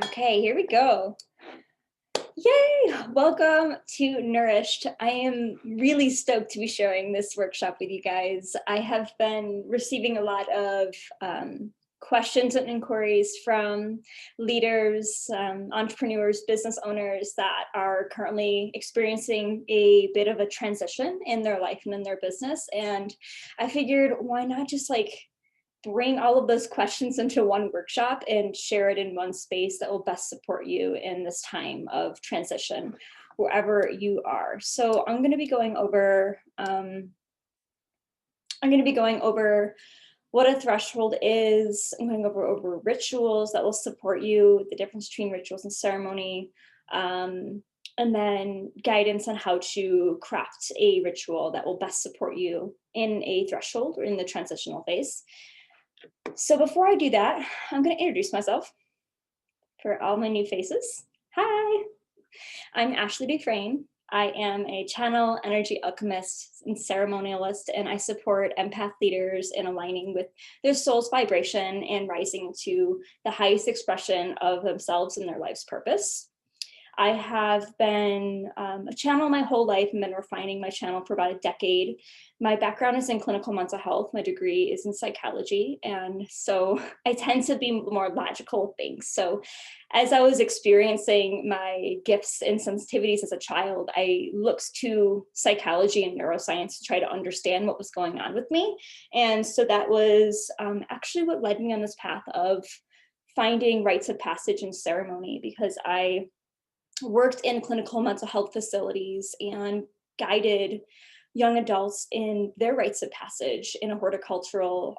Okay, here we go. Yay! Welcome to Nourished. I am really stoked to be sharing this workshop with you guys. I have been receiving a lot of questions and inquiries from leaders, entrepreneurs, business owners that are currently experiencing a bit of a transition in their life and in their business. And I figured, why not just bring all of those questions into one workshop and share it in one space that will best support you in this time of transition, wherever you are. So I'm going to be going over, what a threshold is. I'm going to go over rituals that will support you, the difference between rituals and ceremony, and then guidance on how to craft a ritual that will best support you in a threshold or in the transitional phase. So before I do that, I'm going to introduce myself for all my new faces. Hi, I'm Ashley Dufresne. I am a channel, energy alchemist, and ceremonialist, and I support empath leaders in aligning with their soul's vibration and rising to the highest expression of themselves and their life's purpose. I have been a channel my whole life and been refining my channel for about a decade. My background is in clinical mental health. My degree is in psychology. And so I tend to be more logical with things. So as I was experiencing my gifts and sensitivities as a child, I looked to psychology and neuroscience to try to understand what was going on with me. And so that was actually what led me on this path of finding rites of passage and ceremony, because I worked in clinical mental health facilities and guided young adults in their rites of passage in a horticultural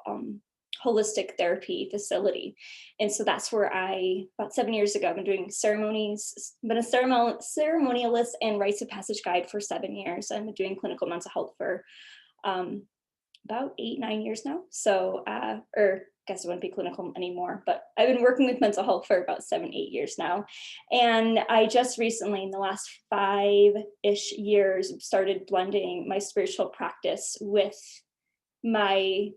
holistic therapy facility. And so that's where about 7 years ago, I've been doing ceremonies, been a ceremonialist and rites of passage guide for 7 years. I've been doing clinical mental health for about 8, 9 years now. So, or I guess it wouldn't be clinical anymore, but I've been working with mental health for about 7, 8 years now. And I just recently, in the last 5-ish years, started blending my spiritual practice with my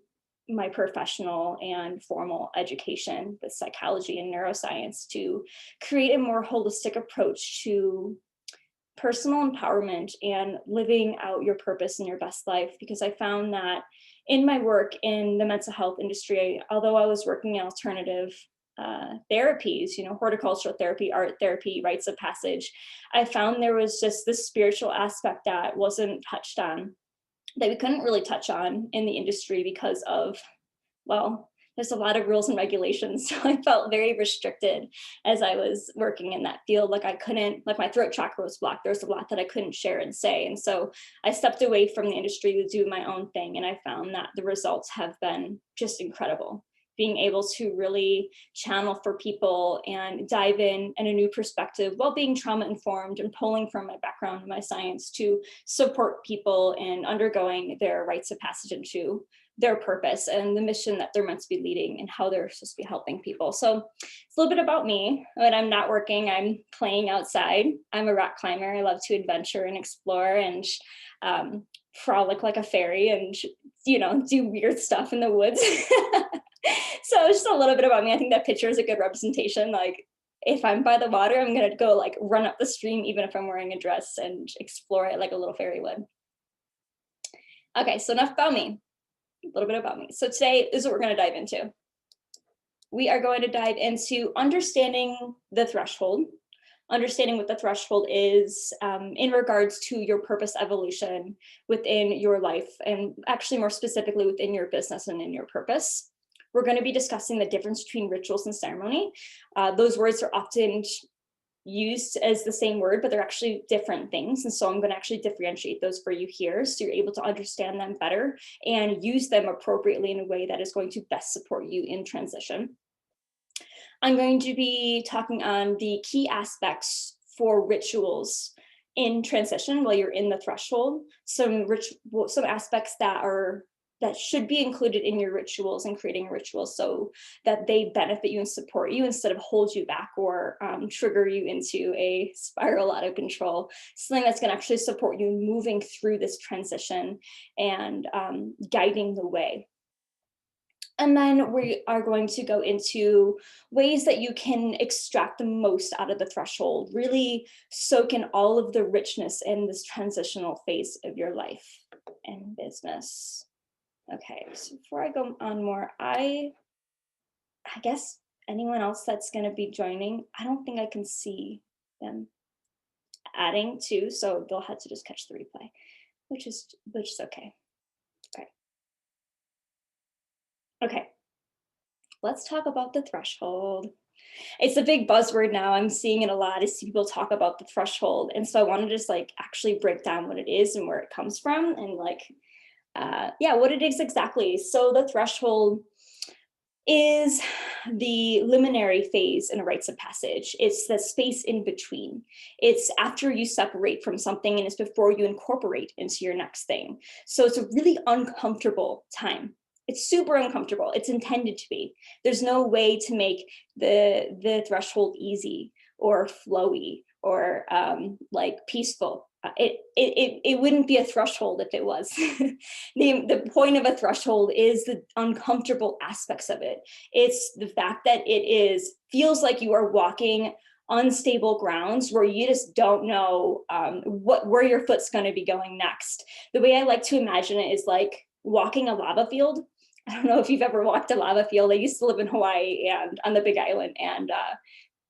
professional and formal education with psychology and neuroscience to create a more holistic approach to personal empowerment and living out your purpose in your best life. Because I found that in my work in the mental health industry, although I was working in alternative therapies, horticultural therapy, art therapy, rites of passage, I found there was just this spiritual aspect that wasn't touched on, that we couldn't really touch on in the industry because of, well, there's a lot of rules and regulations. So I felt very restricted as I was working in that field. Like I couldn't, like my throat chakra was blocked. There was a lot that I couldn't share and say. And so I stepped away from the industry to do my own thing. And I found that the results have been just incredible. Being able to really channel for people and dive in a new perspective while being trauma informed and pulling from my background and my science to support people in undergoing their rites of passage into their purpose and the mission that they're meant to be leading and how they're supposed to be helping people. So it's a little bit about me. When I'm not working, I'm playing outside. I'm a rock climber. I love to adventure and explore and frolic like a fairy and, do weird stuff in the woods. So it's just a little bit about me. I think that picture is a good representation. Like if I'm by the water, I'm going to go run up the stream, even if I'm wearing a dress, and explore it like a little fairy would. Okay, so enough about me. A little bit about me. So today is what we're going to dive into. We are going to dive into understanding the threshold, understanding what the threshold is in regards to your purpose evolution within your life, and actually more specifically within your business and in your purpose. We're going to be discussing the difference between rituals and ceremony. Those words are often used as the same word, but they're actually different things. And so I'm going to actually differentiate those for you here so you're able to understand them better and use them appropriately in a way that is going to best support you in transition. I'm going to be talking on the key aspects for rituals in transition while you're in the threshold, some aspects that should be included in your rituals and creating rituals so that they benefit you and support you instead of hold you back or trigger you into a spiral out of control. Something that's going to actually support you moving through this transition and guiding the way. And then we are going to go into ways that you can extract the most out of the threshold, really soak in all of the richness in this transitional phase of your life and business. Okay, so before I go on more, I guess anyone else that's going to be joining, I don't think I can see them adding too, so they'll have to just catch the replay, which is okay. Okay. Okay. Let's talk about the threshold. It's a big buzzword now. I'm seeing it a lot. I see people talk about the threshold. And so I want to just like actually break down what it is and where it comes from and like, yeah, what it is exactly. So the threshold is the liminary phase in a rites of passage. It's the space in between. It's after you separate from something and it's before you incorporate into your next thing. So it's a really uncomfortable time. It's super uncomfortable. It's intended to be. There's no way to make the threshold easy or flowy or like peaceful. It wouldn't be a threshold if it was. The point of a threshold is the uncomfortable aspects of it. It's the fact that feels like you are walking unstable grounds where you just don't know where your foot's going to be going next. The way I like to imagine it is like walking a lava field. I don't know if you've ever walked a lava field. I used to live in Hawaii and on the Big Island, and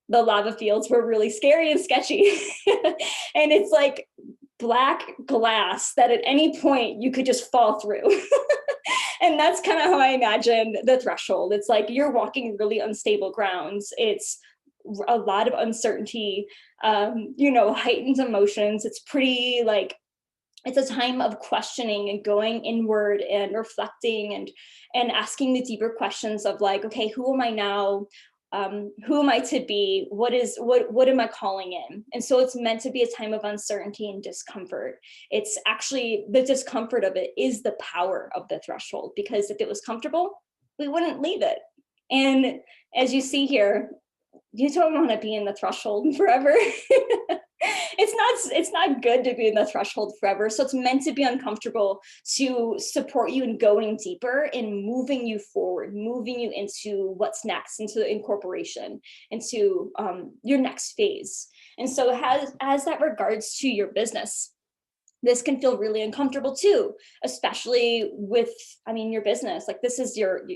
the lava fields were really scary and sketchy. And it's like black glass that at any point you could just fall through. And that's kind of how I imagine the threshold. It's like you're walking really unstable grounds. It's a lot of uncertainty, heightened emotions. It's pretty like, it's a time of questioning and going inward and reflecting and asking the deeper questions of like, okay, who am I now? Who am I to be? What am I calling in? And so it's meant to be a time of uncertainty and discomfort. It's actually the discomfort of it is the power of the threshold, because if it was comfortable, we wouldn't leave it. And as you see here, you don't want to be in the threshold forever. It's not good to be in the threshold forever. So it's meant to be uncomfortable to support you in going deeper and moving you forward, moving you into what's next, into incorporation, into your next phase. And so as that regards to your business, this can feel really uncomfortable too, especially with, your business. Like this is your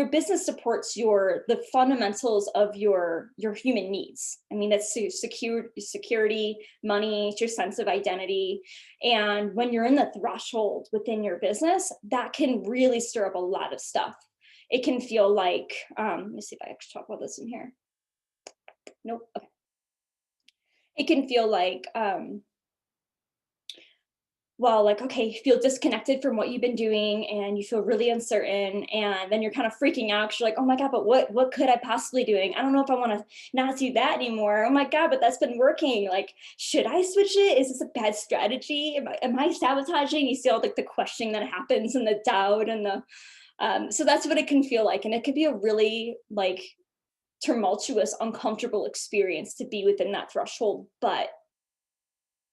business supports the fundamentals of your human needs. That's security, money, it's your sense of identity. And when you're in the threshold within your business, that can really stir up a lot of stuff. It can feel like, let me see if I actually talk about this in here. Nope. Okay. It can feel like, okay, you feel disconnected from what you've been doing and you feel really uncertain, and then you're kind of freaking out because you're like, oh my God, but what could I possibly doing? I don't know if I want to not do that anymore. Oh my God, but that's been working. Like, should I switch it? Is this a bad strategy? Am I sabotaging? You see all like the questioning that happens and the doubt and so that's what it can feel like. And it could be a really like tumultuous, uncomfortable experience to be within that threshold, but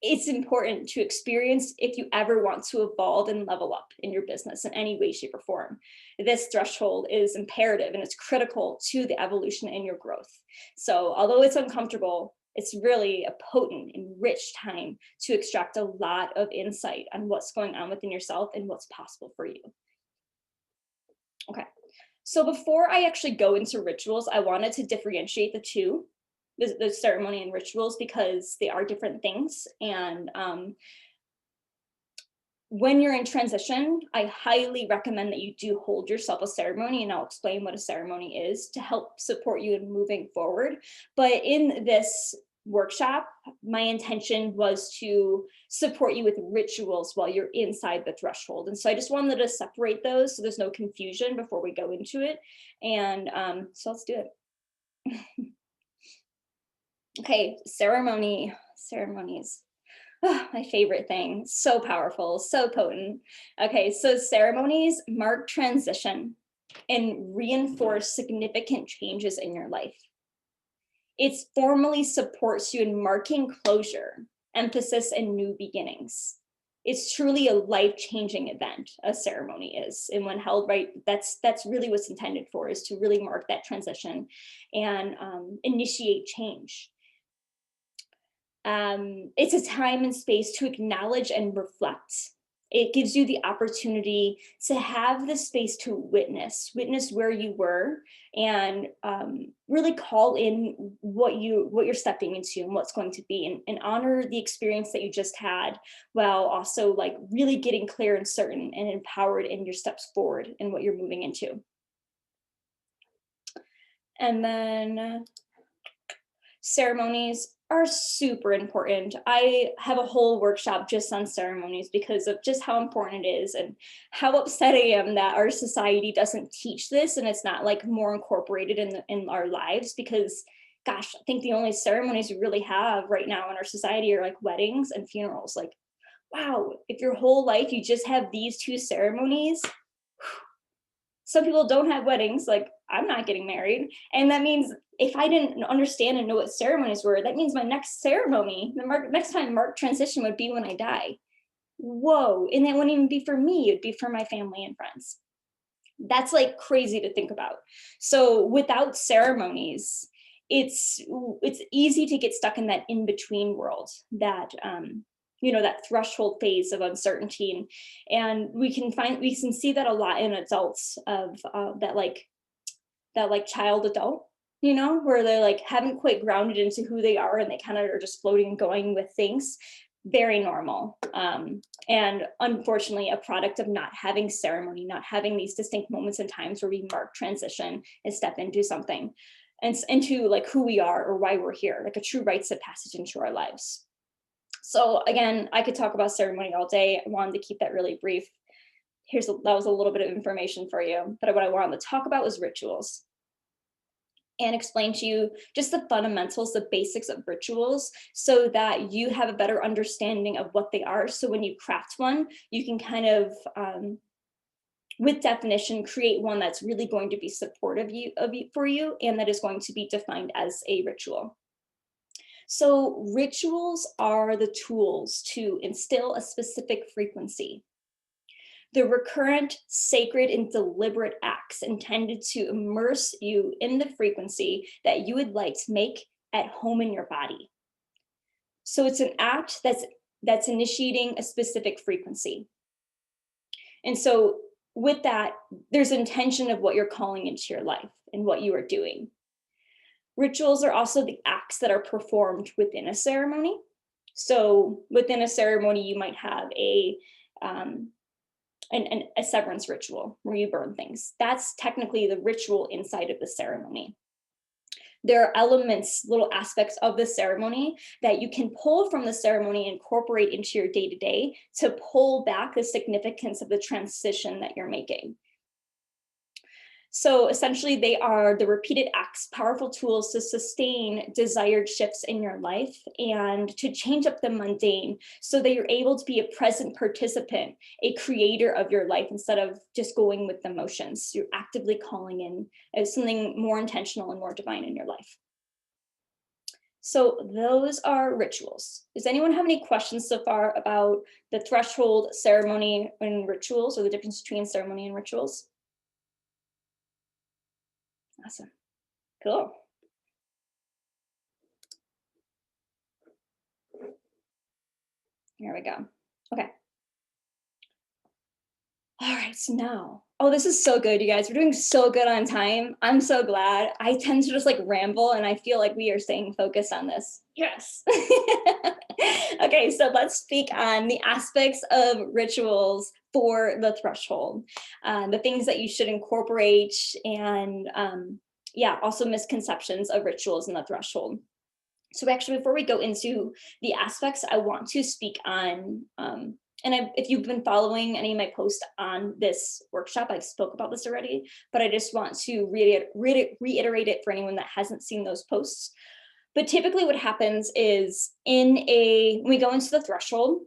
it's important to experience if you ever want to evolve and level up in your business in any way, shape, or form. This threshold is imperative and it's critical to the evolution and your growth. So although it's uncomfortable, it's really a potent and rich time to extract a lot of insight on what's going on within yourself and what's possible for you. Okay, so before I actually go into rituals, I wanted to differentiate the two, the ceremony and rituals, because they are different things. And when you're in transition, I highly recommend that you do hold yourself a ceremony, and I'll explain what a ceremony is to help support you in moving forward. But in this workshop, my intention was to support you with rituals while you're inside the threshold. And so I just wanted to separate those so there's no confusion before we go into it. And so let's do it. Okay, ceremonies. Oh, my favorite thing. So powerful, so potent. Okay, so ceremonies mark transition and reinforce significant changes in your life. It formally supports you in marking closure, emphasis, and new beginnings. It's truly a life-changing event, a ceremony is. And when held right, that's really what's intended for, is to really mark that transition and initiate change. It's a time and space to acknowledge and reflect. It gives you the opportunity to have the space to witness where you were, and really call in what you're stepping into and what's going to be, and honor the experience that you just had, while also like really getting clear and certain and empowered in your steps forward and what you're moving into. And then ceremonies are super important. I have a whole workshop just on ceremonies because of just how important it is, and how upset I am that our society doesn't teach this and it's not like more incorporated in our lives. Because gosh, I think the only ceremonies we really have right now in our society are like weddings and funerals. Like, wow, if your whole life you just have these two ceremonies. Some people don't have weddings, like I'm not getting married. And that means if I didn't understand and know what ceremonies were, that means my next ceremony, next time marked transition, would be when I die. Whoa. And that wouldn't even be for me, it'd be for my family and friends. That's like crazy to think about. So without ceremonies, it's easy to get stuck in that in-between world, that that threshold phase of uncertainty. And we can see that a lot in adults, of that child adult, where they're like haven't quite grounded into who they are, and they kind of are just floating and going with things. Very normal. And unfortunately a product of not having ceremony, not having these distinct moments and times where we mark transition and step into something, and into like who we are or why we're here, like a true rites of passage into our lives. So again, I could talk about ceremony all day. I wanted to keep that really brief. That was a little bit of information for you, but what I wanted to talk about was rituals, and explain to you just the fundamentals, the basics of rituals, so that you have a better understanding of what they are. So when you craft one, you can kind of, with definition, create one that's really going to be supportive for you, and that is going to be defined as a ritual. So rituals are the tools to instill a specific frequency. The recurrent, sacred, and deliberate acts intended to immerse you in the frequency that you would like to make at home in your body. So it's an act that's initiating a specific frequency. And so with that, there's intention of what you're calling into your life and what you are doing. Rituals are also the acts that are performed within a ceremony. So within a ceremony, you might have a severance ritual where you burn things. That's technically the ritual inside of the ceremony. There are elements, little aspects of the ceremony that you can pull from the ceremony and incorporate into your day-to-day to pull back the significance of the transition that you're making. So essentially, they are the repeated acts, powerful tools to sustain desired shifts in your life and to change up the mundane, so that you're able to be a present participant, a creator of your life, instead of just going with the motions. You're actively calling in something more intentional and more divine in your life. So those are rituals. Does anyone have any questions so far about the threshold, ceremony, and rituals, or the difference between ceremony and rituals? Awesome. Cool. Here we go. Okay. All right, so now, oh, this is so good, you guys. We're doing so good on time. I'm so glad. I tend to just like ramble, and I feel like we are staying focused on this. Yes. Okay, so let's speak on the aspects of rituals for the threshold, the things that you should incorporate, and also misconceptions of rituals in the threshold. So actually, before we go into the aspects, I want to speak on, if you've been following any of my posts on this workshop, I've spoke about this already, but I just want to reiterate it for anyone that hasn't seen those posts. But typically what happens is when we go into the threshold,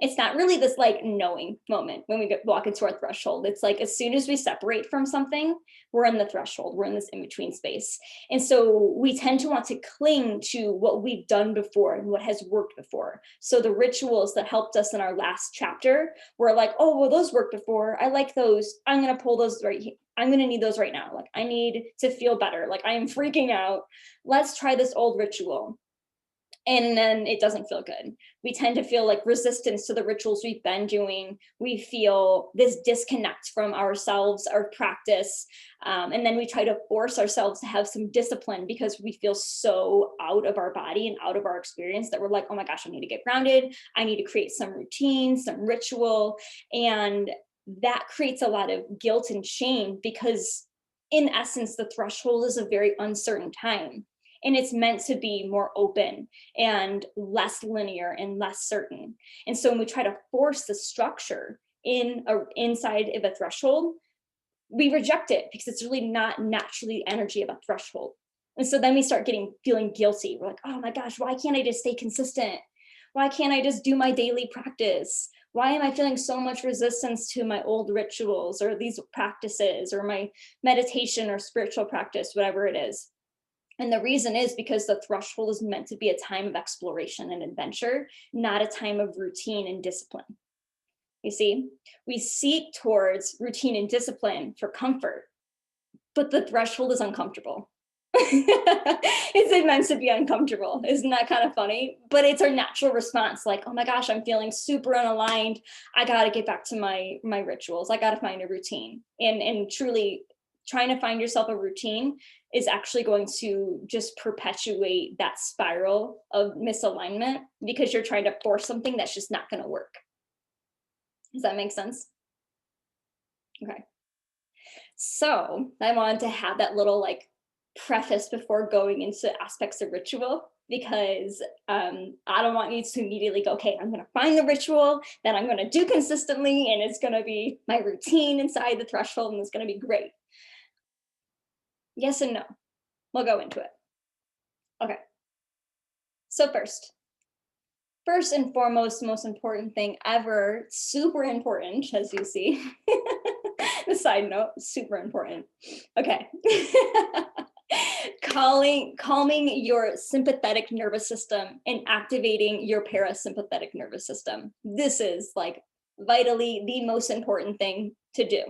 It's not really this like knowing moment when we walk into our threshold. It's like as soon as we separate from something, we're in the threshold, we're in this in between space. And so we tend to want to cling to what we've done before and what has worked before. So the rituals that helped us in our last chapter, we're like, oh, well, those worked before. I like those. I'm going to pull those right here. I'm going to need those right now. Like, I need to feel better. Like, I am freaking out. Let's try this old ritual. And then it doesn't feel good. We tend to feel like resistance to the rituals we've been doing. We feel this disconnect from ourselves, our practice. And then we try to force ourselves to have some discipline because we feel so out of our body and out of our experience that we're like, oh my gosh, I need to get grounded. I need to create some routine, some ritual. And that creates a lot of guilt and shame because in essence, the threshold is a very uncertain time. And it's meant to be more open and less linear and less certain. And so when we try to force the structure inside of a threshold, we reject it because it's really not naturally the energy of a threshold. And so then we start feeling guilty. We're like, oh my gosh, why can't I just stay consistent? Why can't I just do my daily practice? Why am I feeling so much resistance to my old rituals or these practices or my meditation or spiritual practice, whatever it is? And the reason is because the threshold is meant to be a time of exploration and adventure, not a time of routine and discipline. You see, we seek towards routine and discipline for comfort, but the threshold is uncomfortable. It's meant to be uncomfortable. Isn't that kind of funny? But it's our natural response. Like, oh my gosh, I'm feeling super unaligned. I got to get back to my rituals. I got to find a routine. And truly trying to find yourself a routine is actually going to just perpetuate that spiral of misalignment because you're trying to force something that's just not going to work. Does that make sense? Okay. So I wanted to have that little like preface before going into aspects of ritual because I don't want you to immediately go, okay, I'm going to find the ritual that I'm going to do consistently and it's going to be my routine inside the threshold and it's going to be great. Yes and no. We'll go into it. Okay. So first and foremost, most important thing ever, super important, as you see. The side note, super important. Okay. Calming your sympathetic nervous system and activating your parasympathetic nervous system. This is like vitally the most important thing to do.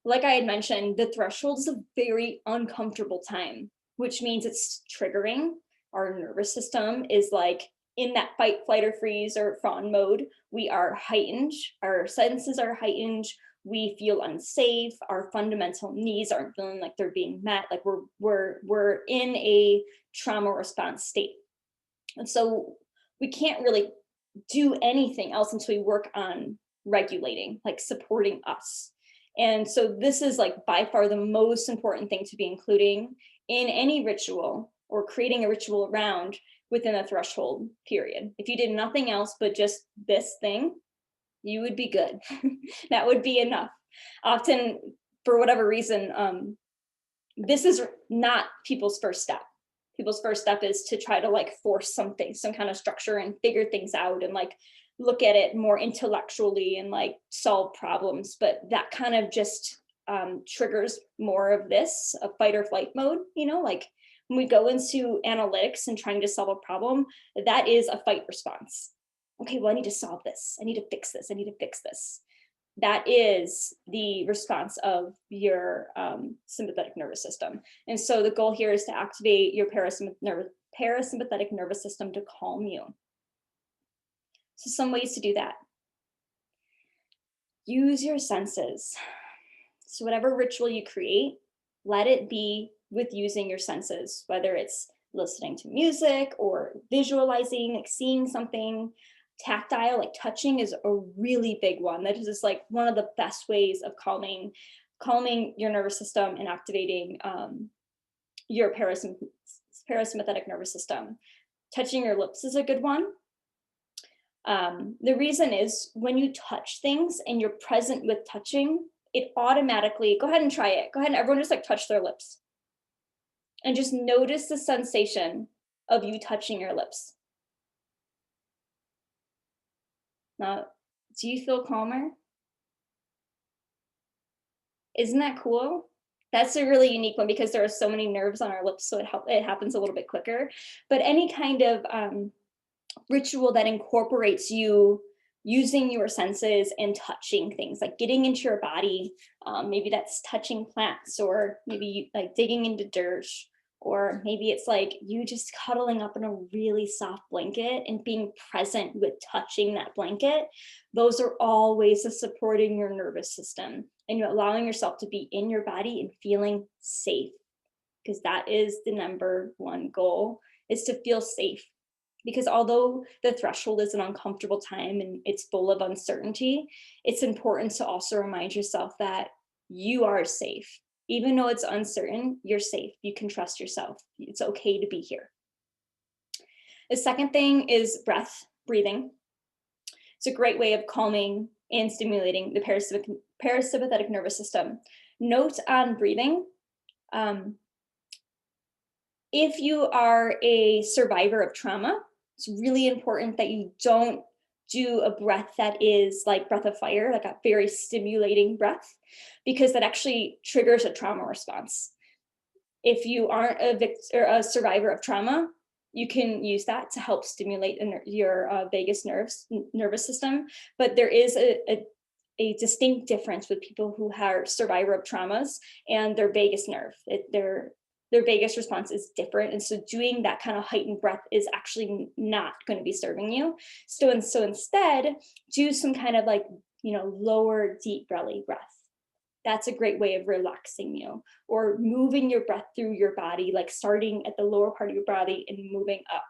Like I had mentioned, the threshold is a very uncomfortable time, which means it's triggering. Our nervous system is like in that fight, flight, or freeze or fawn mode. We are heightened. Our senses are heightened. We feel unsafe. Our fundamental needs aren't feeling like they're being met. Like we're in a trauma response state. And so we can't really do anything else until we work on regulating, like supporting us. And so this is like by far the most important thing to be including in any ritual or creating a ritual around within a threshold period. If you did nothing else but just this thing, you would be good. That would be enough. Often, for whatever reason, this is not people's first step. People's first step is to try to like force something, some kind of structure and figure things out and like look at it more intellectually and like solve problems. But that kind of just triggers more of this, a fight or flight mode, like when we go into analytics and trying to solve a problem, that is a fight response. Okay, well, I need to solve this. I need to fix this. I need to fix this. That is the response of your sympathetic nervous system. And so the goal here is to activate your parasympathetic nervous system to calm you. So some ways to do that. Use your senses. So whatever ritual you create, let it be with using your senses, whether it's listening to music or visualizing, like seeing something. Tactile, like touching, is a really big one. That is just like one of the best ways of calming your nervous system and activating your parasympathetic nervous system. Touching your lips is a good one. The reason is when you touch things and you're present with touching, it automatically, go ahead and try it. Go ahead and everyone just like touch their lips. And just notice the sensation of you touching your lips. Now, do you feel calmer? Isn't that cool? That's a really unique one because there are so many nerves on our lips, so it happens a little bit quicker. But any kind of ritual that incorporates you using your senses and touching things, like getting into your body, maybe that's touching plants, or maybe like digging into dirt, or maybe it's like you just cuddling up in a really soft blanket and being present with touching that blanket. Those are all ways of supporting your nervous system, and you're allowing yourself to be in your body and feeling safe, because that is the number one goal, is to feel safe. Because although the threshold is an uncomfortable time and it's full of uncertainty, it's important to also remind yourself that you are safe. Even though it's uncertain, you're safe. You can trust yourself. It's okay to be here. The second thing is breathing. It's a great way of calming and stimulating the parasympathetic nervous system. Note on breathing, um, if you are a survivor of trauma, it's really important that you don't do a breath that is like breath of fire, like a very stimulating breath, because that actually triggers a trauma response. If you aren't a survivor of trauma, you can use that to help stimulate your vagus nervous system. But there is a distinct difference with people who are survivor of traumas and their vagus nerve. Their vagus response is different. And so doing that kind of heightened breath is actually not going to be serving you. So instead, do some kind of like, lower deep belly breath. That's a great way of relaxing you, or moving your breath through your body, like starting at the lower part of your body and moving up.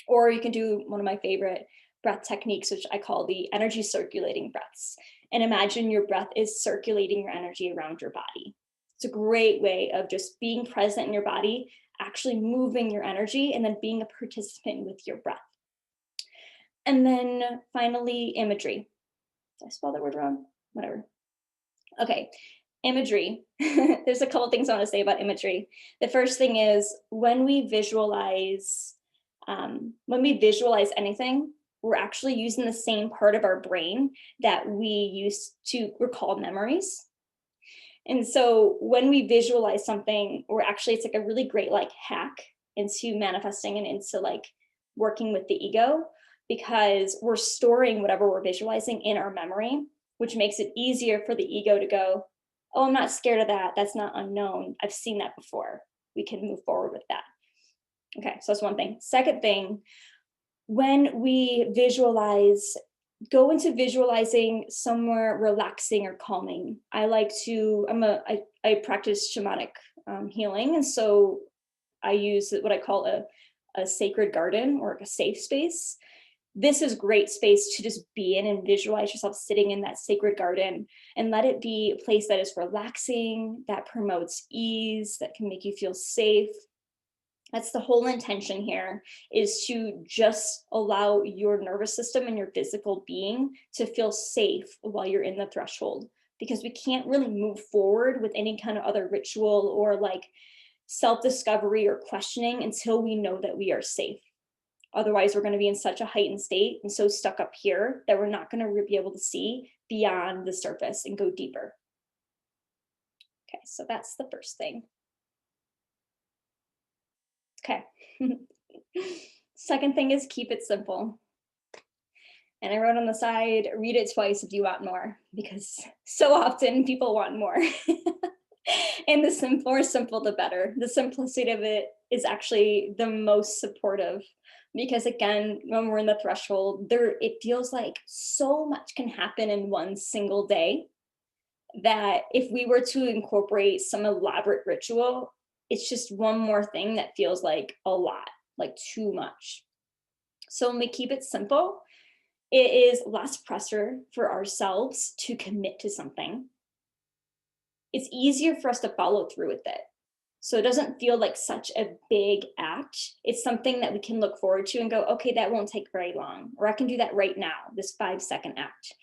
Or you can do one of my favorite breath techniques, which I call the energy circulating breaths. And imagine your breath is circulating your energy around your body. It's a great way of just being present in your body, actually moving your energy, and then being a participant with your breath. And then finally, imagery. Did I spell that word wrong? Whatever. Okay, imagery. There's a couple things I want to say about imagery. The first thing is when we visualize anything, we're actually using the same part of our brain that we use to recall memories. And so when we visualize something, it's like a really great like hack into manifesting and into like working with the ego, because we're storing whatever we're visualizing in our memory, which makes it easier for the ego to go, oh, I'm not scared of that. That's not unknown. I've seen that before. We can move forward with that. Okay, so that's one thing. Second thing, when we visualize, go into visualizing somewhere relaxing or calming. I practice shamanic healing. And so I use what I call a sacred garden, or a safe space. This is great space to just be in and visualize yourself sitting in that sacred garden, and let it be a place that is relaxing, that promotes ease, that can make you feel safe. That's the whole intention here, is to just allow your nervous system and your physical being to feel safe while you're in the threshold, because we can't really move forward with any kind of other ritual or like self-discovery or questioning until we know that we are safe. Otherwise, we're going to be in such a heightened state and so stuck up here that we're not going to be able to see beyond the surface and go deeper. Okay, so that's the first thing. Okay. Second thing is keep it simple. And I wrote on the side, read it twice if you want more, because so often people want more. And the more simple, the better. The simplicity of it is actually the most supportive, because again, when we're in the threshold, it feels like so much can happen in one single day, that if we were to incorporate some elaborate ritual, it's just one more thing that feels like a lot, like too much. So when we keep it simple, it is less pressure for ourselves to commit to something. It's easier for us to follow through with it. So it doesn't feel like such a big act. It's something that we can look forward to and go, okay, that won't take very long, or I can do that right now, this 5-second act.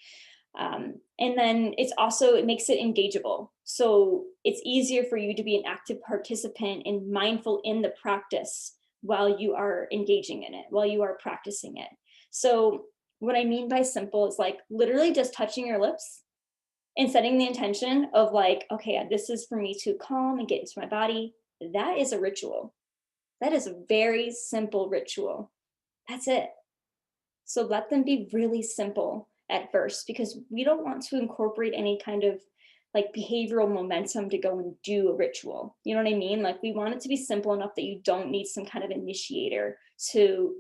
And then it makes it engageable. So it's easier for you to be an active participant and mindful in the practice while you are engaging in it, while you are practicing it. So What I mean by simple is like literally just touching your lips and setting the intention of like, okay, this is for me to calm and get into my body. That is a ritual. That is a very simple ritual. That's it. So let them be really simple at first, because we don't want to incorporate any kind of like behavioral momentum to go and do a ritual. You know what I mean? Like we want it to be simple enough that you don't need some kind of initiator to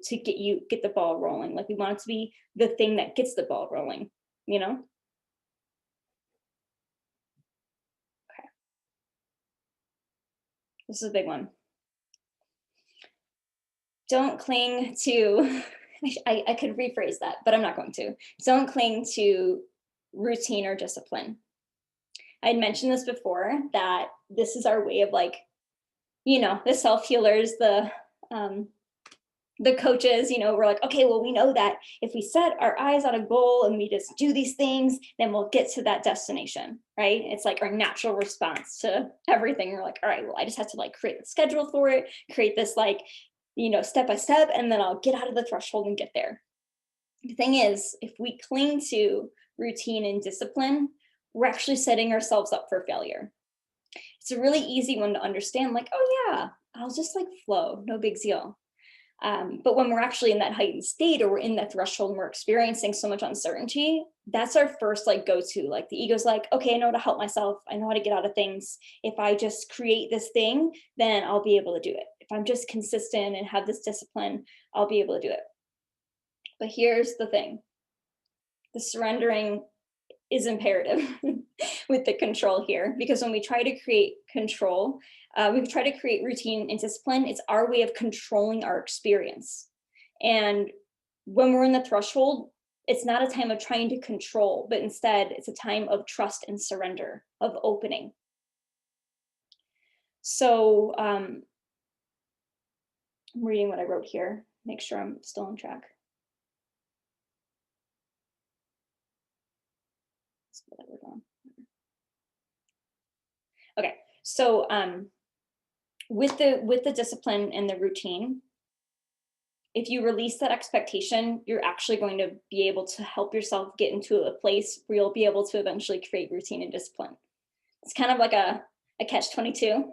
get the ball rolling. Like we want it to be the thing that gets the ball rolling, you know? Okay. This is a big one. Don't cling to I could rephrase that, but I'm not going to. Don't cling to routine or discipline. I'd mentioned this before, that this is our way of like, the self-healers, um, the coaches, we're like, okay, well, we know that if we set our eyes on a goal and we just do these things, then we'll get to that destination, right? It's like our natural response to everything. We're like, all right, well, I just have to like create the schedule for it, create this like, step by step, and then I'll get out of the threshold and get there. The thing is, if we cling to routine and discipline, we're actually setting ourselves up for failure. It's a really easy one to understand, like, oh yeah, I'll just like flow, no big deal. But when we're actually in that heightened state, or we're in that threshold and we're experiencing so much uncertainty, that's our first like go-to. Like the ego's like, okay, I know how to help myself. I know how to get out of things. If I just create this thing, then I'll be able to do it. If I'm just consistent and have this discipline, I'll be able to do it. But here's the thing. The surrendering is imperative with the control here, because when we try to create control, we try to create routine and discipline. It's our way of controlling our experience. And when we're in the threshold, it's not a time of trying to control, but instead it's a time of trust and surrender, of opening. So I'm reading what I wrote here, make sure I'm still on track. Okay, so with the discipline and the routine, if you release that expectation, you're actually going to be able to help yourself get into a place where you'll be able to eventually create routine and discipline. It's kind of like a catch-22,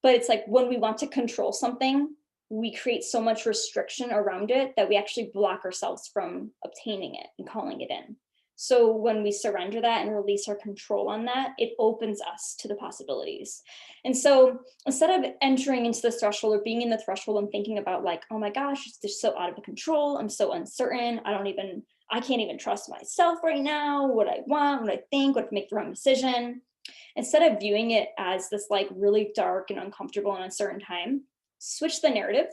but it's like when we want to control something, we create so much restriction around it that we actually block ourselves from obtaining it and calling it in. So when we surrender that and release our control on that, it opens us to the possibilities. And so instead of entering into this threshold or being in the threshold and thinking about like, oh my gosh, it's just so out of control, I'm so uncertain, I can't even trust myself right now, what I want, what I think, what to make the wrong decision. Instead of viewing it as this like really dark and uncomfortable and uncertain time, switch the narrative.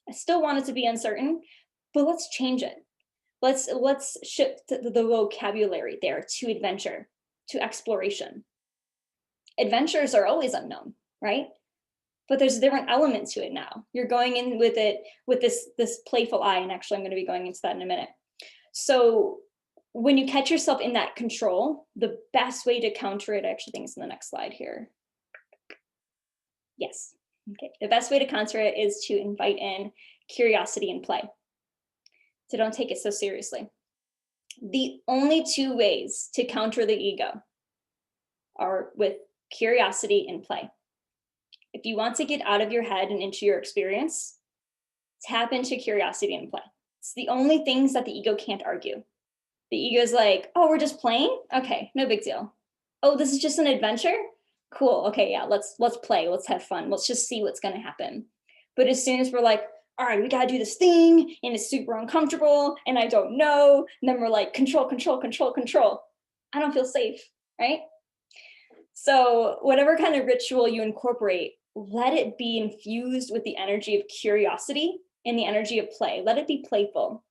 I still want it to be uncertain, but let's change it. Let's shift the vocabulary there to adventure, to exploration. Adventures are always unknown, right? But there's a different element to it now. You're going in with it with this playful eye, and actually I'm going to be going into that in a minute. So when you catch yourself in that control, the best way to counter it, I actually think it's in the next slide here. Yes. Okay. The best way to counter it is to invite in curiosity and play. So don't take it so seriously. The only two ways to counter the ego are with curiosity and play. If you want to get out of your head and into your experience, tap into curiosity and play. It's the only things that the ego can't argue. The ego's like, oh, we're just playing? Okay, no big deal. Oh, this is just an adventure? Cool. Okay, yeah, let's play. Let's have fun. Let's just see what's going to happen. But as soon as we're like, all right, we got to do this thing and it's super uncomfortable and I don't know, and then we're like, control, control, control, control. I don't feel safe, right? So whatever kind of ritual you incorporate, let it be infused with the energy of curiosity and the energy of play. Let it be playful.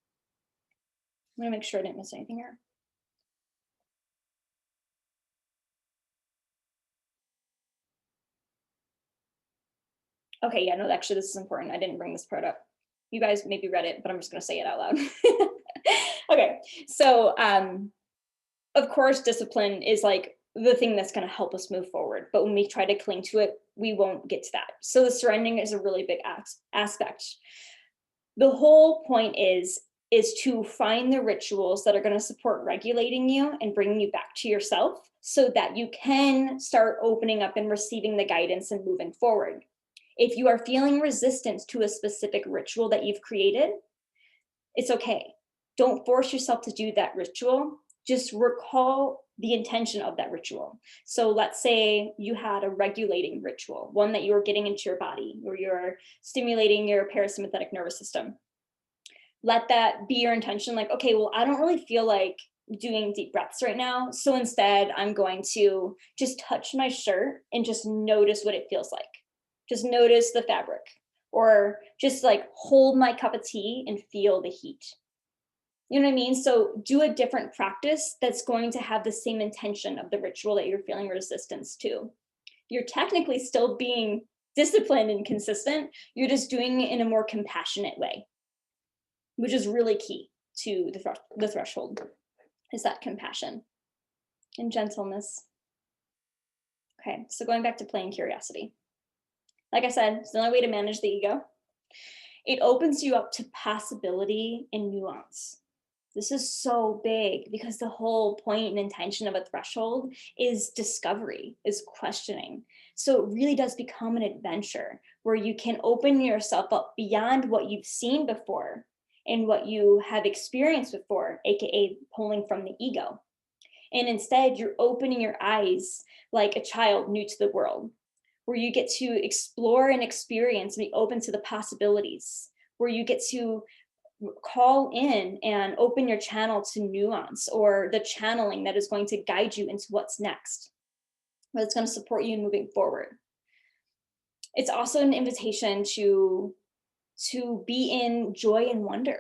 I'm going to make sure I didn't miss anything here. Okay, yeah, no, actually, this is important. I didn't bring this part up. You guys maybe read it, but I'm just going to say it out loud. Okay, so of course, discipline is like the thing that's going to help us move forward. But when we try to cling to it, we won't get to that. So the surrendering is a really big aspect. The whole point is is to find the rituals that are going to support regulating you and bringing you back to yourself so that you can start opening up and receiving the guidance and moving forward. If you are feeling resistance to a specific ritual that you've created, it's okay. Don't force yourself to do that ritual. Just recall the intention of that ritual. So let's say you had a regulating ritual, one that you were getting into your body, where you're stimulating your parasympathetic nervous system. Let that be your intention. Like, okay, well, I don't really feel like doing deep breaths right now. So instead, I'm going to just touch my shirt and just notice what it feels like. Just notice the fabric, or just like hold my cup of tea and feel the heat. You know what I mean? So do a different practice that's going to have the same intention of the ritual that you're feeling resistance to. You're technically still being disciplined and consistent. You're just doing it in a more compassionate way, which is really key to the threshold, is that compassion and gentleness. Okay, so going back to play and curiosity. Like I said, it's the only way to manage the ego. It opens you up to possibility and nuance. This is so big because the whole point and intention of a threshold is discovery, is questioning. So it really does become an adventure where you can open yourself up beyond what you've seen before and what you have experienced before, AKA pulling from the ego. And instead, you're opening your eyes like a child new to the world, where you get to explore and experience and be open to the possibilities, where you get to call in and open your channel to nuance, or the channeling that is going to guide you into what's next, what's going to support you in moving forward. It's also an invitation to be in joy and wonder.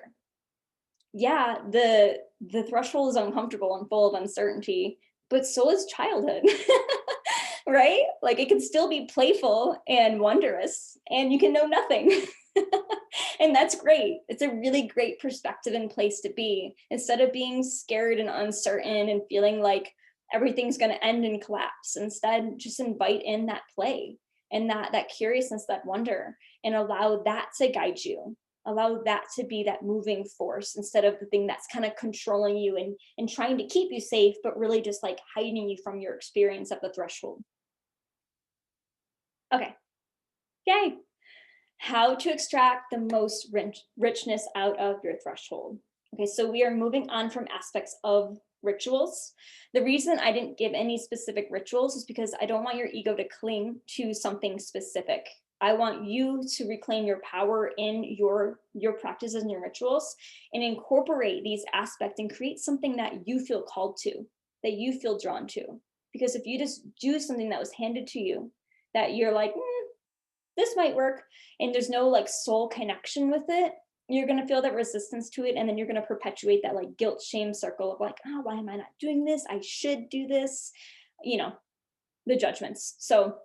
Yeah, the threshold is uncomfortable and full of uncertainty, but so is childhood. Right? Like, it can still be playful and wondrous, and you can know nothing. And that's great. It's a really great perspective and place to be, instead of being scared and uncertain and feeling like everything's going to end and collapse. Instead, just invite in that play and that curiousness, that wonder, and allow that to guide you. Allow that to be that moving force, instead of the thing that's kind of controlling you and trying to keep you safe, but really just like hiding you from your experience at the threshold. Okay, yay. How to extract the most richness out of your threshold. Okay, so we are moving on from aspects of rituals. The reason I didn't give any specific rituals is because I don't want your ego to cling to something specific. I want you to reclaim your power in your practices and your rituals, and incorporate these aspects and create something that you feel called to, that you feel drawn to. Because if you just do something that was handed to you, that you're like, this might work, and there's no like soul connection with it, you're going to feel that resistance to it, and then you're going to perpetuate that like guilt shame circle of like, oh, why am I not doing this? I should do this, the judgments. So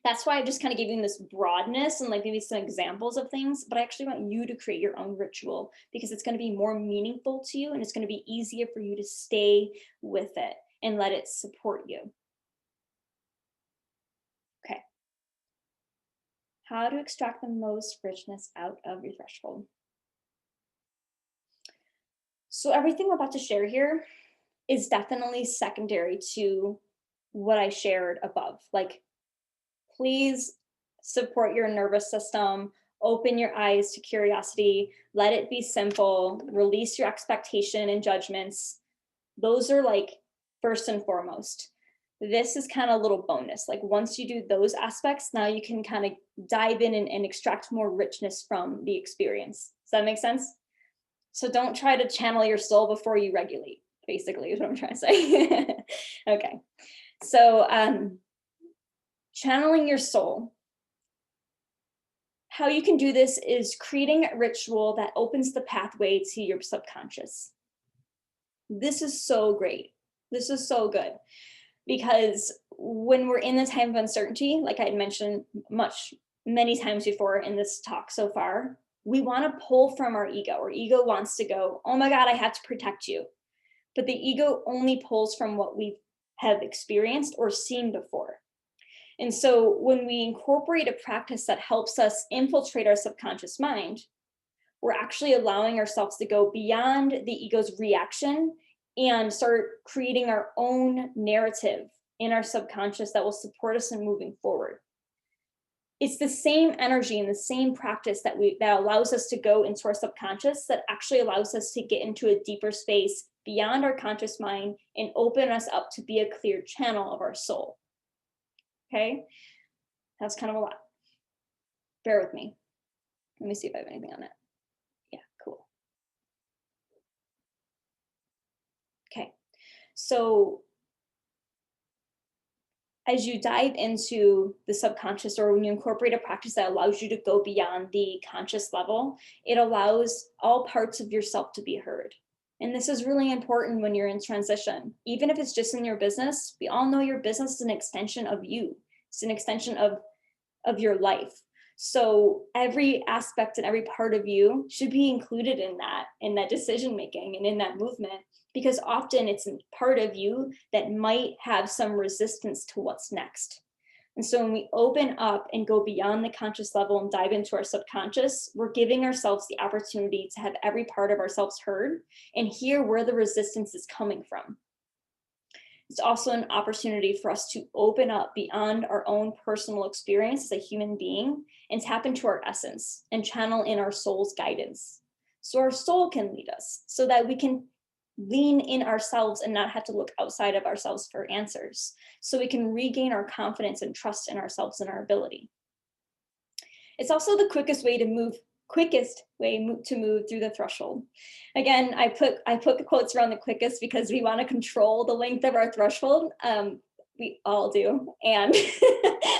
that's why I just kind of gave you this broadness and like maybe some examples of things, but I actually want you to create your own ritual, because it's going to be more meaningful to you, and it's going to be easier for you to stay with it and let it support you. Okay. How to extract the most richness out of your threshold. So everything I'm about to share here is definitely secondary to what I shared above. Like, please support your nervous system, open your eyes to curiosity, let it be simple, release your expectation and judgments. Those are like first and foremost. This is kind of a little bonus. Like, once you do those aspects, now you can kind of dive in and extract more richness from the experience. Does that make sense? So don't try to channel your soul before you regulate, basically, is what I'm trying to say. Okay. So channeling your soul. How you can do this is creating a ritual that opens the pathway to your subconscious. This is so great. This is so good. Because when we're in the time of uncertainty, like I had mentioned many times before in this talk so far, we want to pull from our ego. Our ego wants to go, oh my God, I have to protect you. But the ego only pulls from what we have experienced or seen before. And so when we incorporate a practice that helps us infiltrate our subconscious mind, we're actually allowing ourselves to go beyond the ego's reaction and start creating our own narrative in our subconscious that will support us in moving forward. It's the same energy and the same practice that allows us to go into our subconscious that actually allows us to get into a deeper space beyond our conscious mind and open us up to be a clear channel of our soul. Okay, that's kind of a lot. Bear with me. Let me see if I have anything on it. Yeah, cool. Okay, so as you dive into the subconscious, or when you incorporate a practice that allows you to go beyond the conscious level, it allows all parts of yourself to be heard. And this is really important when you're in transition. Even if it's just in your business, we all know your business is an extension of you. It's an extension of your life. So every aspect and every part of you should be included in that decision making and in that movement, because often it's a part of you that might have some resistance to what's next. And so when we open up and go beyond the conscious level and dive into our subconscious, we're giving ourselves the opportunity to have every part of ourselves heard and hear where the resistance is coming from. It's also an opportunity for us to open up beyond our own personal experience as a human being and tap into our essence and channel in our soul's guidance. So our soul can lead us so that we can lean in ourselves and not have to look outside of ourselves for answers. So we can regain our confidence and trust in ourselves and our ability. It's also the quickest way to move through the threshold. Again, I put the quotes around the quickest because we want to control the length of our threshold. We all do, and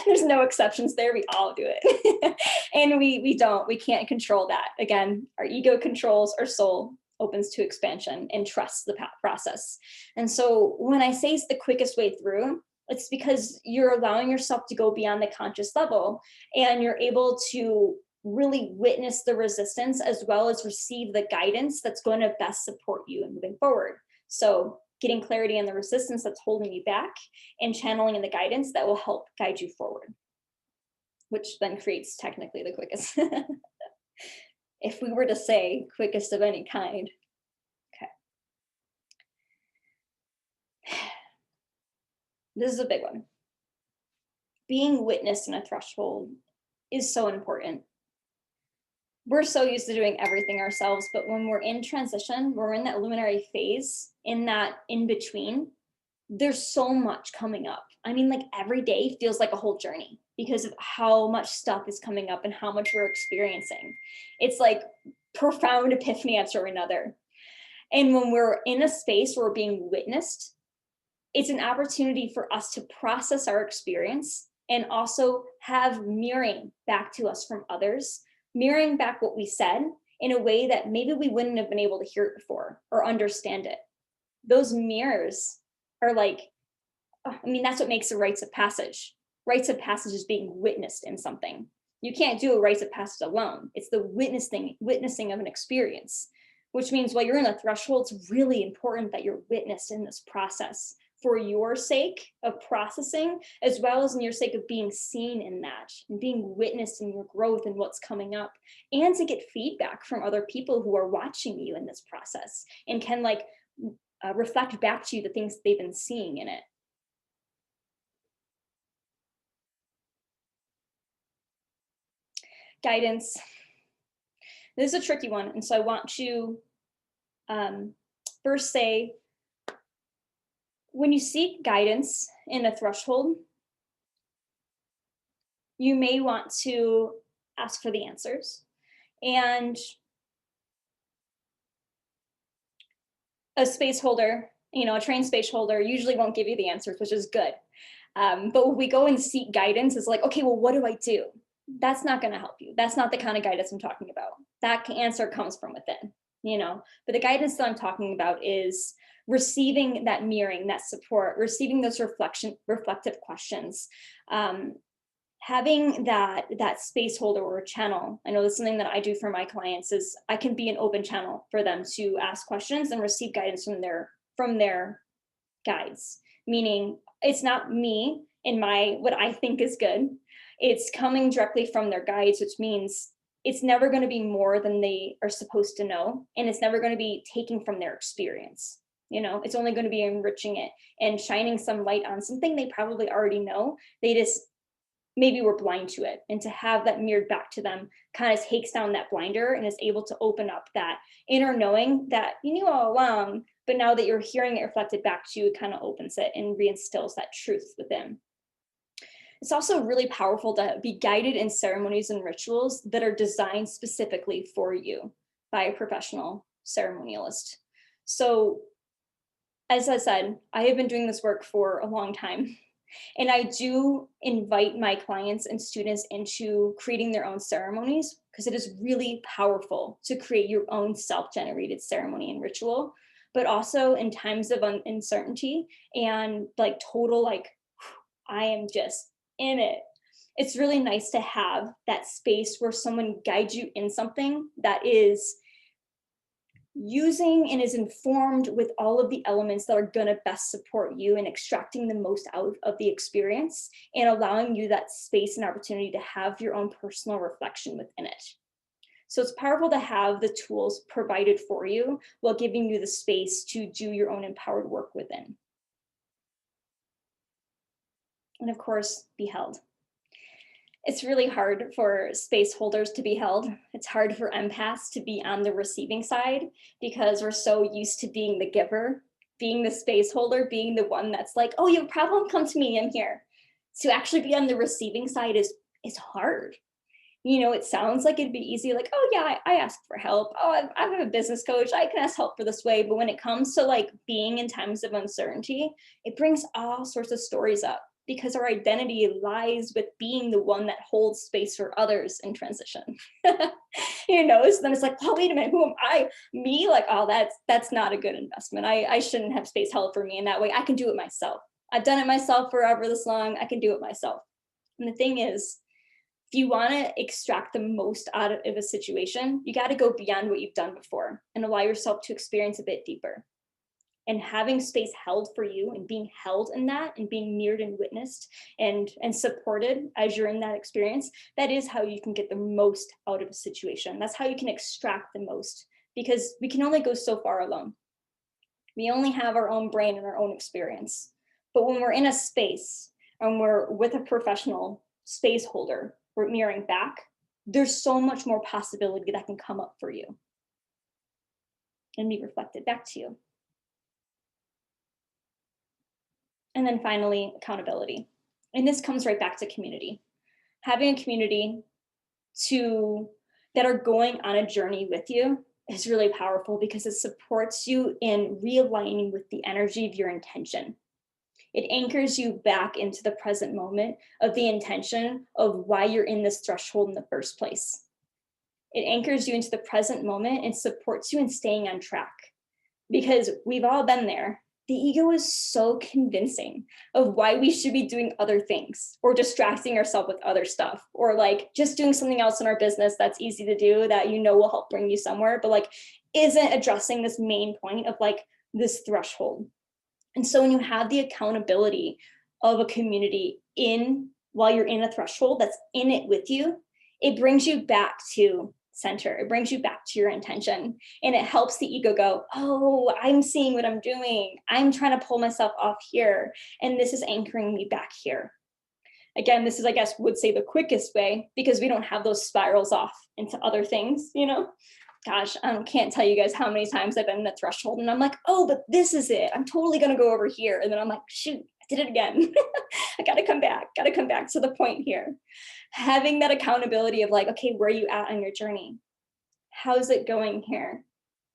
there's no exceptions there. We all do it, and we can't control that. Again, our ego controls, our soul opens to expansion and trusts the process. And so when I say it's the quickest way through, it's because you're allowing yourself to go beyond the conscious level, and you're able to really witness the resistance as well as receive the guidance that's going to best support you in moving forward. So getting clarity on the resistance that's holding you back and channeling in the guidance that will help guide you forward, which then creates technically the quickest. If we were to say quickest of any kind. Okay. This is a big one. Being witnessed in a threshold is so important. We're so used to doing everything ourselves, but when we're in transition, when we're in that luminary phase, in that in between, there's so much coming up. I mean, like every day feels like a whole journey because of how much stuff is coming up and how much we're experiencing. It's like profound epiphany after another. And when we're in a space where we're being witnessed, it's an opportunity for us to process our experience and also have mirroring back to us from others, mirroring back what we said in a way that maybe we wouldn't have been able to hear it before or understand it. Those mirrors are like, I mean, that's what makes a rites of passage. Rites of passage is being witnessed in something. You can't do a rites of passage alone. It's the witnessing of an experience, which means while you're in a threshold, it's really important that you're witnessed in this process for your sake of processing, as well as in your sake of being seen in that and being witnessed in your growth and what's coming up, and to get feedback from other people who are watching you in this process and can reflect back to you the things they've been seeing in it. Guidance. This is a tricky one. And so I want to first say, when you seek guidance in a threshold, you may want to ask for the answers. And a space holder, a trained space holder usually won't give you the answers, which is good. But when we go and seek guidance, it's like, okay, well, what do I do? That's not going to help you. That's not the kind of guidance I'm talking about. That answer comes from within, but the guidance that I'm talking about is receiving that mirroring, that support, receiving those reflective questions, having that space holder or channel. I know that's something that I do for my clients is I can be an open channel for them to ask questions and receive guidance from their guides, meaning it's not me in what I think is good. It's coming directly from their guides, which means it's never going to be more than they are supposed to know. And it's never going to be taking from their experience. It's only going to be enriching it and shining some light on something they probably already know. They just maybe were blind to it. And to have that mirrored back to them kind of takes down that blinder and is able to open up that inner knowing that you knew all along, but now that you're hearing it reflected back to you, it kind of opens it and reinstills that truth within. It's also really powerful to be guided in ceremonies and rituals that are designed specifically for you by a professional ceremonialist. So, as I said, I have been doing this work for a long time. And I do invite my clients and students into creating their own ceremonies because it is really powerful to create your own self-generated ceremony and ritual, but also in times of uncertainty and like total, like, I am just in it. It's really nice to have that space where someone guides you in something that is using and is informed with all of the elements that are going to best support you in extracting the most out of the experience and allowing you that space and opportunity to have your own personal reflection within it. So it's powerful to have the tools provided for you while giving you the space to do your own empowered work within. And of course, be held. It's really hard for space holders to be held. It's hard for empaths to be on the receiving side because we're so used to being the giver, being the space holder, being the one that's like, oh, you have a problem, come to me, I'm here. To actually be on the receiving side is hard. It sounds like it'd be easy, like, oh yeah, I asked for help. Oh, I have a business coach, I can ask help for this way. But when it comes to like being in times of uncertainty, it brings all sorts of stories up because our identity lies with being the one that holds space for others in transition. So then it's like, oh, wait a minute, who am I? Me? Like, oh, that's not a good investment. I shouldn't have space held for me in that way. I can do it myself. I've done it myself forever this long. I can do it myself. And the thing is, if you want to extract the most out of a situation, you got to go beyond what you've done before and allow yourself to experience a bit deeper. And having space held for you and being held in that and being mirrored and witnessed and supported as you're in that experience, that is how you can get the most out of a situation. That's how you can extract the most, because we can only go so far alone. We only have our own brain and our own experience. But when we're in a space and we're with a professional space holder, we're mirroring back, there's so much more possibility that can come up for you and be reflected back to you. And then finally, accountability. And this comes right back to community. Having a community that are going on a journey with you is really powerful because it supports you in realigning with the energy of your intention. It anchors you back into the present moment of the intention of why you're in this threshold in the first place. It anchors you into the present moment and supports you in staying on track because we've all been there. The ego is so convincing of why we should be doing other things or distracting ourselves with other stuff or like just doing something else in our business that's easy to do that will help bring you somewhere, but like isn't addressing this main point of like this threshold. And so when you have the accountability of a community while you're in a threshold that's in it with you, it brings you back to center. It brings you back to your intention and it helps the ego go, oh, I'm seeing what I'm doing. I'm trying to pull myself off here. And this is anchoring me back here. Again, this is, I guess, would say the quickest way because we don't have those spirals off into other things, Gosh, I can't tell you guys how many times I've been in the threshold and I'm like, oh, but this is it. I'm totally going to go over here. And then I'm like, shoot, I did it again. I got to come back to the point here. Having that accountability of like, okay, where are you at on your journey? How's it going here?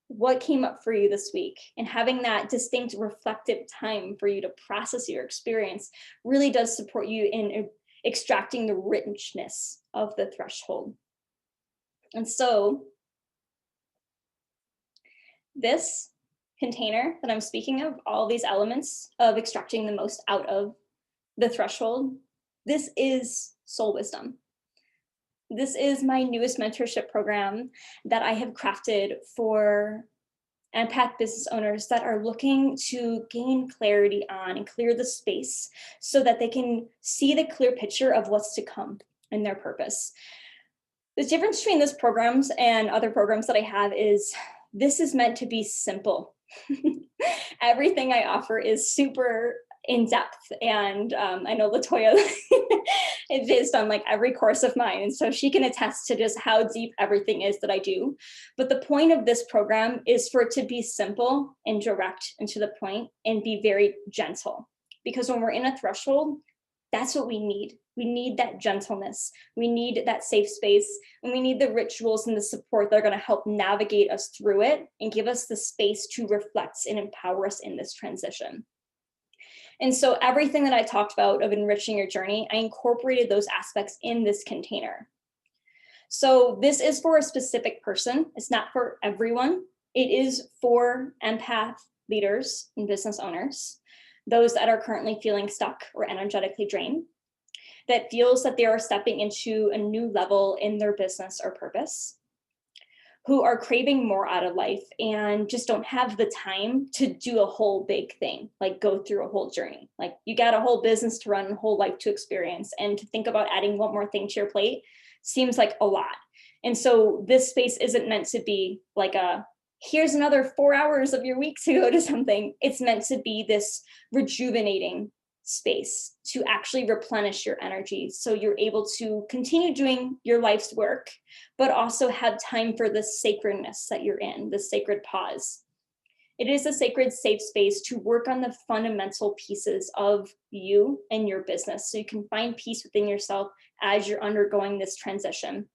What came up for you this week? And having that distinct reflective time for you to process your experience really does support you in extracting the richness of the threshold. And so this container that I'm speaking of, all these elements of extracting the most out of the threshold, this is soul wisdom. This is my newest mentorship program that I have crafted for empath business owners that are looking to gain clarity on and clear the space so that they can see the clear picture of what's to come in their purpose. The difference between this programs and other programs that I have is this is meant to be simple. Everything I offer is super in depth, and I know Latoya is based on like every course of mine, and so she can attest to just how deep everything is that I do. But the point of this program is for it to be simple and direct and to the point and be very gentle, because when we're in a threshold, that's what we need. We need that gentleness. We need that safe space, and we need the rituals and the support that are going to help navigate us through it and give us the space to reflect and empower us in this transition. And so everything that I talked about of enriching your journey, I incorporated those aspects in this container. So this is for a specific person. It's not for everyone. It is for empath leaders and business owners, those that are currently feeling stuck or energetically drained, that feels that they are stepping into a new level in their business or purpose, who are craving more out of life and just don't have the time to do a whole big thing, like go through a whole journey. Like you got a whole business to run, a whole life to experience, and to think about adding one more thing to your plate seems like a lot. And so this space isn't meant to be like a, here's another 4 hours of your week to go to something. It's meant to be this rejuvenating space to actually replenish your energy so you're able to continue doing your life's work, but also have time for the sacredness that you're in, the sacred pause. It is a sacred safe space to work on the fundamental pieces of you and your business so you can find peace within yourself as you're undergoing this transition.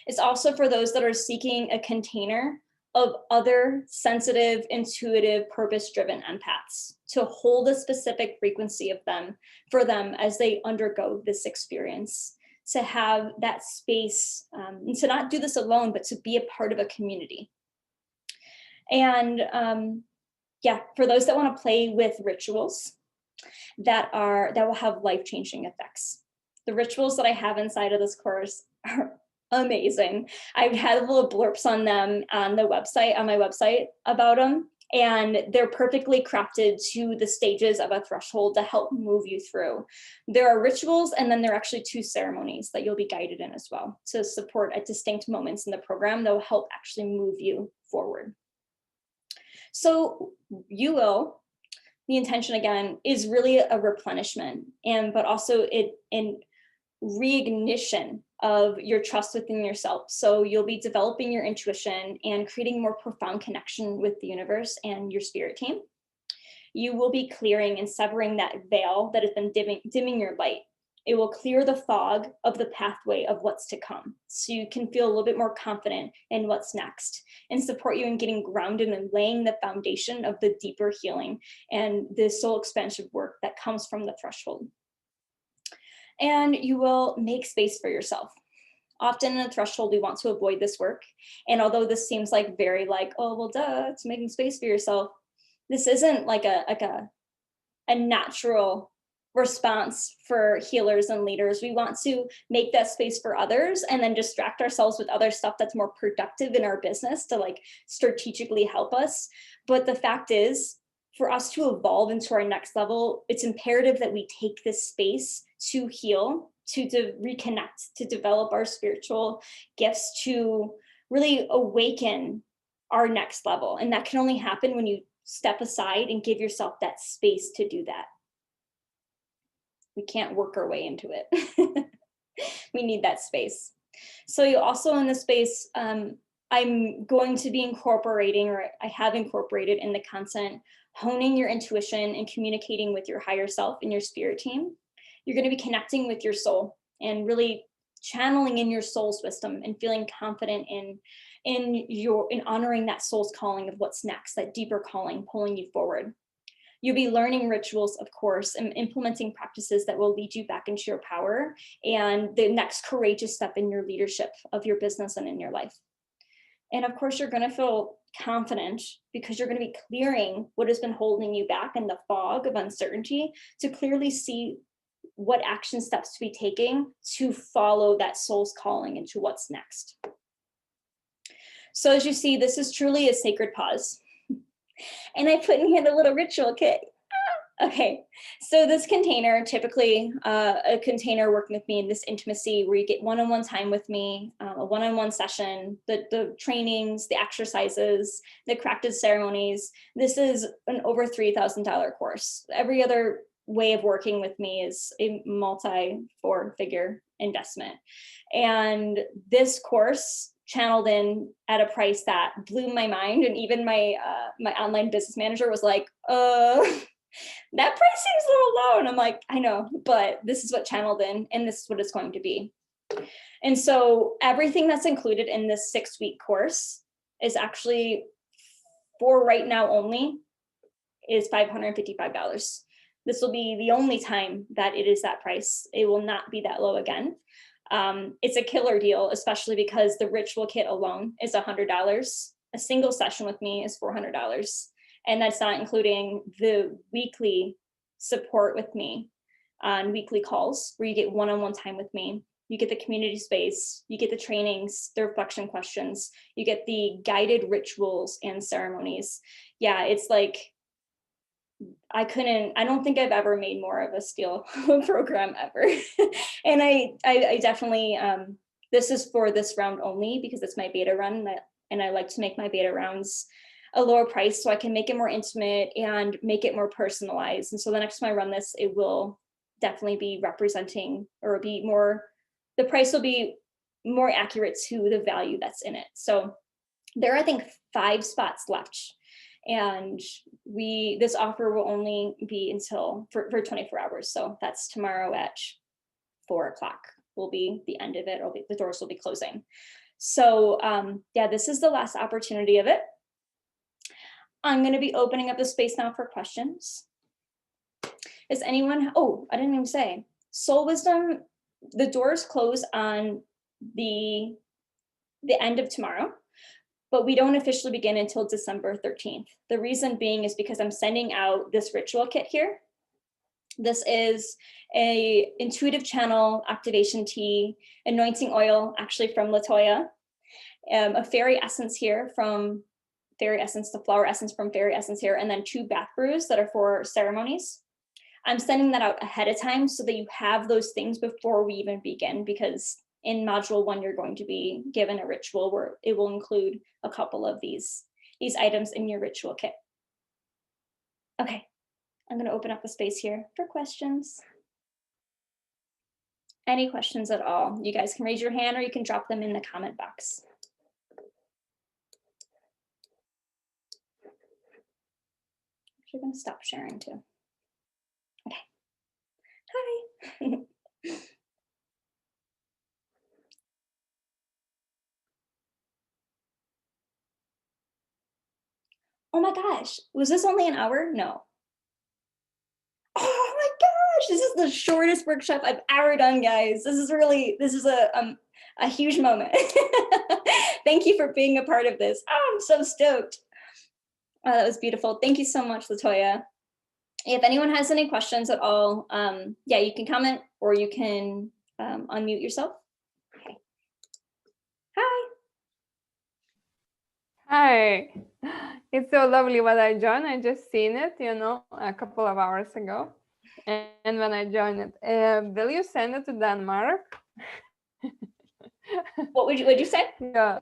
It's also for those that are seeking a container of other sensitive, intuitive, purpose-driven empaths to hold a specific frequency of them for them as they undergo this experience, to have that space, and to not do this alone, but to be a part of a community. And yeah, for those that want to play with rituals that will have life-changing effects. The rituals that I have inside of this course are amazing. I've had little blurbs on them on my website about them, and they're perfectly crafted to the stages of a threshold to help move you through. There are rituals, and then there are actually 2 ceremonies that you'll be guided in as well to support at distinct moments in the program that will help actually move you forward. So the intention again is really a replenishment, but also an reignition of your trust within yourself. So you'll be developing your intuition and creating more profound connection with the universe and your spirit team. You will be clearing and severing that veil that has been dimming your light. It will clear the fog of the pathway of what's to come, so you can feel a little bit more confident in what's next and support you in getting grounded and laying the foundation of the deeper healing and the soul expansive work that comes from the threshold. And you will make space for yourself. Often in a threshold, we want to avoid this work. And although this seems like very like, oh, well, duh, it's making space for yourself, this isn't like a natural response for healers and leaders. We want to make that space for others and then distract ourselves with other stuff that's more productive in our business to like strategically help us. But the fact is, for us to evolve into our next level, it's imperative that we take this space to heal, to reconnect, to develop our spiritual gifts, to really awaken our next level. And that can only happen when you step aside and give yourself that space to do that. We can't work our way into it. We need that space. So you also in this space, I'm going to be incorporating, or I have incorporated in the content, honing your intuition and communicating with your higher self and your spirit team. You're going to be connecting with your soul and really channeling in your soul's wisdom and feeling confident in honoring that soul's calling of what's next, that deeper calling pulling you forward. You'll be learning rituals, of course, and implementing practices that will lead you back into your power and the next courageous step in your leadership of your business and in your life. And of course, you're going to feel confident because you're going to be clearing what has been holding you back in the fog of uncertainty to clearly see what action steps to be taking to follow that soul's calling into what's next. So as you see, this is truly a sacred pause. And I put in here the little ritual kit. Okay, so this container, typically a container working with me in this intimacy where you get one-on-one time with me, a one-on-one session, the trainings, the exercises, the crafted ceremonies. This is an over $3,000 course. Every other way of working with me is a multi-four-figure investment. And this course channeled in at a price that blew my mind. And even my online business manager was like, that price seems a little low. And I'm like, I know, but this is what channeled in, and this is what it's going to be. And so everything that's included in this 6-week course is actually, for right now only, is $555. This will be the only time that it is that price. It will not be that low again. It's a killer deal, especially because the ritual kit alone is $100. A single session with me is $400. And that's not including the weekly support with me on weekly calls where you get one-on-one time with me. You get the community space, you get the trainings, the reflection questions, you get the guided rituals and ceremonies. Yeah, it's like, I don't think I've ever made more of a steal program ever. And I definitely, this is for this round only because it's my beta run, and I like to make my beta rounds a lower price so I can make it more intimate and make it more personalized. And so the next time I run this, it will definitely be representing, or be more, the price will be more accurate to the value that's in it. So there are, I think, 5 spots left. And this offer will only be until for 24 hours. So that's tomorrow at 4:00 will be the end of it. The doors will be closing. So yeah, this is the last opportunity of it. I'm going to be opening up the space now for questions. Is anyone, oh, I didn't even say, Soul Wisdom, the doors close on the end of tomorrow, but we don't officially begin until December 13th. The reason being is because I'm sending out this ritual kit here. This is a intuitive channel activation tea, anointing oil, actually from Latoya, a fairy essence here from Fairy Essence, the flower essence from Fairy Essence here, and then 2 bath brews that are for ceremonies. I'm sending that out ahead of time so that you have those things before we even begin, because in module 1, you're going to be given a ritual where it will include a couple of these items in your ritual kit. Okay, I'm going to open up the space here for questions. Any questions at all? You guys can raise your hand or you can drop them in the comment box. Actually, going to stop sharing too. Okay. Hi. Oh my gosh, was this only an hour? No. Oh my gosh, this is the shortest workshop I've ever done, guys. This is a huge moment. Thank you for being a part of this. Oh, I'm so stoked. Oh, that was beautiful. Thank you so much, Latoya. If anyone has any questions at all, yeah, you can comment or you can unmute yourself. Okay. Hi. Hi. It's so lovely what I joined. I just seen it, a couple of hours ago. And when I joined it, will you send it to Denmark? What'd you say? Yeah.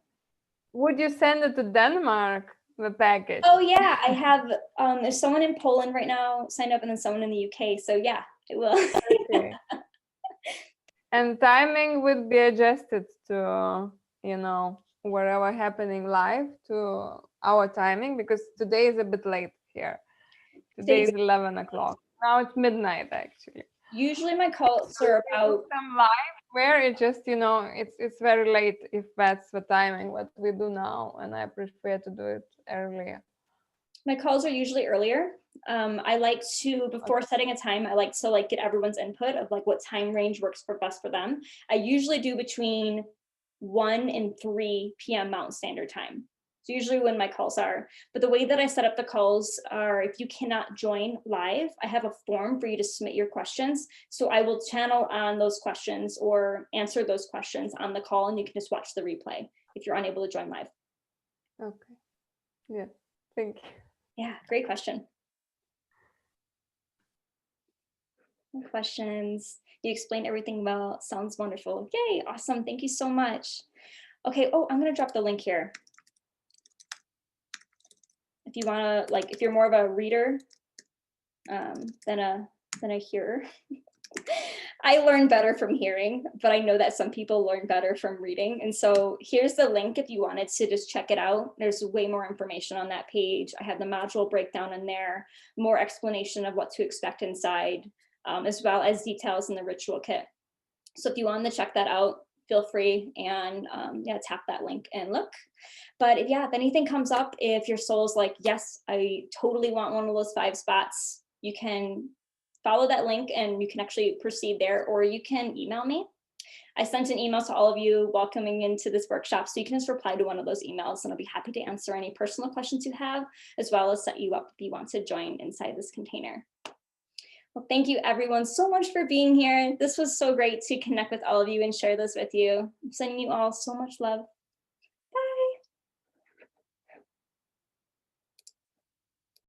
Would you send it to Denmark, the package? Oh yeah, I have, there's someone in Poland right now signed up and then someone in the UK. So yeah, it will. Okay. And timing would be adjusted to, wherever happening live to our timing, because today is a bit late here. Today is 11 o'clock. Now it's midnight, actually. Usually my calls are about some live where it just, it's very late if that's the timing what we do now, and I prefer to do it earlier. My calls are usually earlier. I like to, before setting a time, I like to get everyone's input of what time range works best for them. I usually do between 1 and 3 p.m. Mountain Standard Time. So usually when my calls are, but the way that I set up the calls are, if you cannot join live, I have a form for you to submit your questions. So I will channel on those questions or answer those questions on the call, and you can just watch the replay if you're unable to join live. Okay. Yeah, thank you. Yeah, great question. No questions. You explained everything well. Sounds wonderful. Yay, awesome. Thank you so much. Okay, oh, I'm gonna drop the link here. If you wanna, like, if you're more of a reader than a hearer. I learn better from hearing, but I know that some people learn better from reading. And so here's the link if you wanted to just check it out. There's way more information on that page. I have the module breakdown in there, more explanation of what to expect inside, as well as details in the ritual kit. So if you wanted to check that out, feel free and yeah, tap that link and look. But if anything comes up, if your soul's like, yes, I totally want one of those 5 spots, you can follow that link and you can actually proceed there, or you can email me. I sent an email to all of you welcoming into this workshop, so you can just reply to one of those emails and I'll be happy to answer any personal questions you have, as well as set you up if you want to join inside this container. Well, thank you everyone so much for being here. This was so great to connect with all of you and share this with you. I'm sending you all so much love.